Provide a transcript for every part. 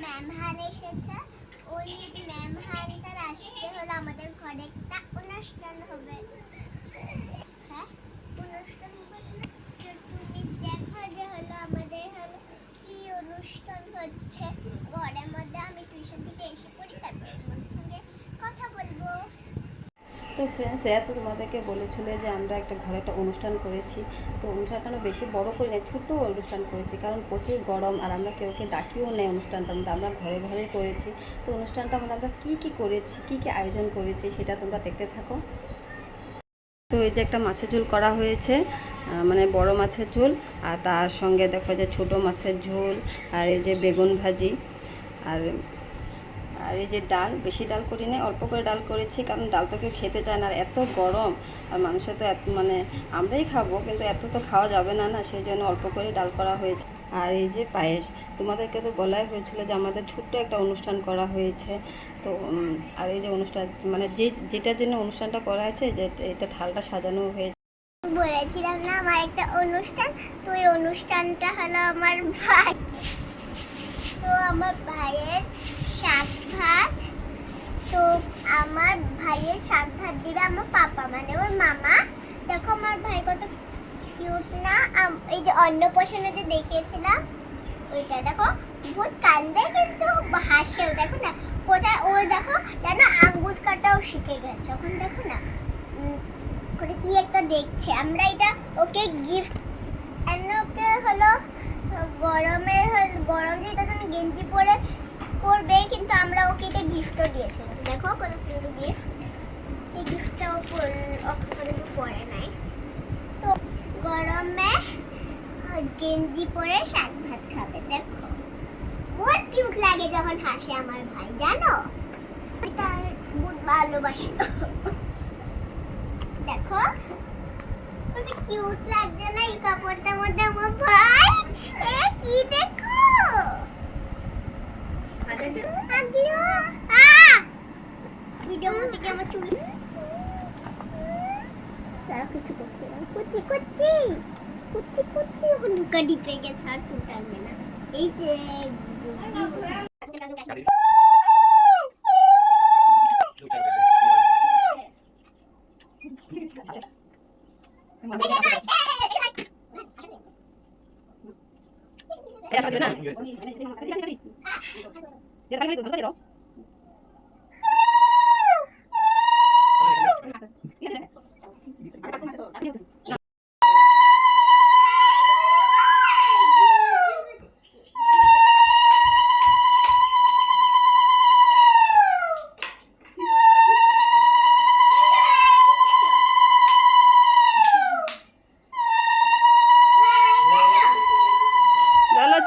মেহমান এসেছে। ওই মেহমানটার আসতে হলো আমাদের ঘরে একটা অনুষ্ঠান হবে। হ্যাঁ, অনুষ্ঠান হবে না? তুমি দেখো যে হলো আমাদের হলো কি অনুষ্ঠান হচ্ছে ঘরের মধ্যে। আমি টিউশন থেকে এসে পড়ি, তারপর তোমাদের সঙ্গে কথা বলবো। তো ফ্রেন্ডস, এরা তো তোমাদেরকে বলেছিল যে আমরা একটা ঘরে একটা অনুষ্ঠান করেছি। তো অনুষ্ঠানটা বেশি বড় করি না, ছোট্ট অনুষ্ঠান করেছি, কারণ প্রচুর গরম আর আমরা কেউকে ডাকিও নেই অনুষ্ঠানটার মধ্যে, আমরা ঘরে ঘরেই করেছি। তো অনুষ্ঠানটার মধ্যে আমরা কী কী করেছি, কী কী আয়োজন করেছি সেটা তোমরা দেখতে থাকো। তো এই যে একটা মাছের ঝোল করা হয়েছে, মানে বড় মাছের ঝোল, আর তার সঙ্গে দেখো যে ছোট মাছের ঝোল, আর এই যে বেগুন ভাজি, আর আর এই যে ডাল, বেশি ডাল করি না, অল্প করে ডাল করেছি, কারণ ডাল তো কেউ খেতে চায় না, আর এত গরম আর মানুষ তো মানে আমরাই খাবো, কিন্তু এত তো খাওয়া যাবে না, সেই জন্য অল্প করে ডাল করা হয়েছে। আর এই যে পায়েস, তোমাদেরকে তো বলাই হয়েছিল যে আমাদের ছোট্ট একটা অনুষ্ঠান করা হয়েছে। তো আর এই যে অনুষ্ঠান, মানে যেটার জন্য অনুষ্ঠানটা করা হয়েছে, যে এটা থালটা সাজানো হয়েছে। বলেছিলাম না আমার একটা অনুষ্ঠান, তো এই অনুষ্ঠানটা হলো আমার ভাই। তো আমার ভাইয়ের শাক ভাত, তো আমার ভাইয়ের শাক ভাত দিবে আমার পাপা, মানে ওর মামা। দেখো আমার ভাই কত কিউট না। এই যে অন্নপ্রাশনে যে দেখিয়েছিলাম ওইটা দেখো, বহুত কান্দে কিন্তু হাসেও, দেখো না কোথায় ও, দেখো যেন আঙ্গুর কাটাও শিখে গেছে। ওখানে দেখো না করে কি একটা দেখছে। আমরা এটা ওকে গিফট, ওকে হলো গরম যে তখন গেঞ্জি পরে করবে, কিন্তু আমরা ওকে এটা গিফটও দিয়েছিলাম। দেখো কত সুন্দর গিফট। এই গিফটটাও ওকে পরে নাই। তো গরমে গেঞ্জি পরে শাক ভাত খাবে। দেখো বহুত কিউট লাগে যখন হাসে আমার ভাই, জানো তার বহুত ভালোবাসি। দেখো কত কিউট লাগছে না এই কাপড়টার মধ্যে আমার ভাই। কি দেখো, ভিডিও মধ্যে কি আমার চুল তারা কিছু করছে না, কুত্তি কুত্তি কুত্তি কুত্তি ওখানে ঢুকা ডিপে গেছে, আর চুল টানবে না। এই যে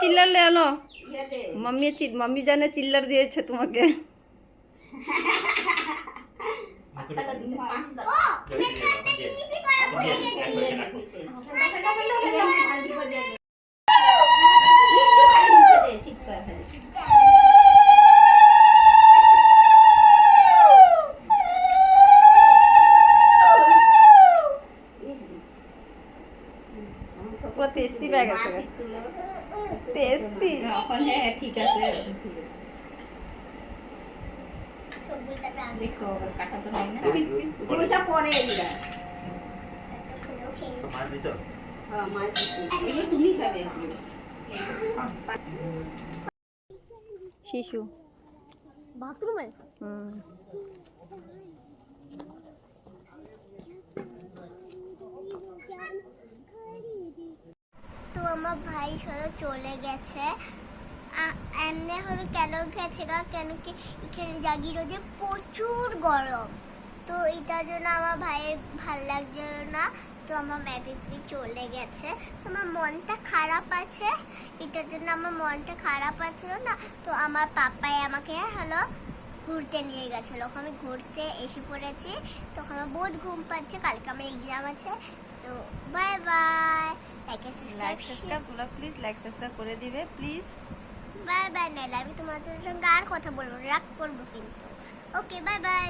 চিল্লার ले आलो, मम्मी जाने चिल्लर दिए तुम्हें। পুরো টেস্টি ব্যাগ আছে, টেস্টি এখন। হ্যাঁ ঠিক আছে, দেখো কাটা তো হয় না, দুইটা পরে এগুলা মাছ দিছো। হ্যাঁ মাছ দিছি, এগুলো তুমি খাবে। শিশু বাথরুমে তো আমার ভাই চলে গেছে। এমনি হলো কেন গেছে গা, কেন কি এখানে জাগি রোদে প্রচুর গরম, তো এটার জন্য আমার ভাইয়ের ভাল লাগছে না। তো আমার ম্যাপিপি চলে গেছে, তো আমার মনটা খারাপ আছে, এটার জন্য আমার মনটা খারাপ আছিল না। তো আমার পাপাই আমাকে হলো ঘুরতে নিয়ে গেছিলো, আমি ঘুরতে এসে পড়েছি। তখন আমার বহুত ঘুম পাচ্ছে, কালকে আমার এক্সাম আছে। তো bye bye, like subscribe please, like subscribe করে দিবে প্লিজ। Bye bye. নাইলে আমি তোমাদের সঙ্গে আর কথা বলবো, রাগ করবো কিন্তু। Okay bye bye.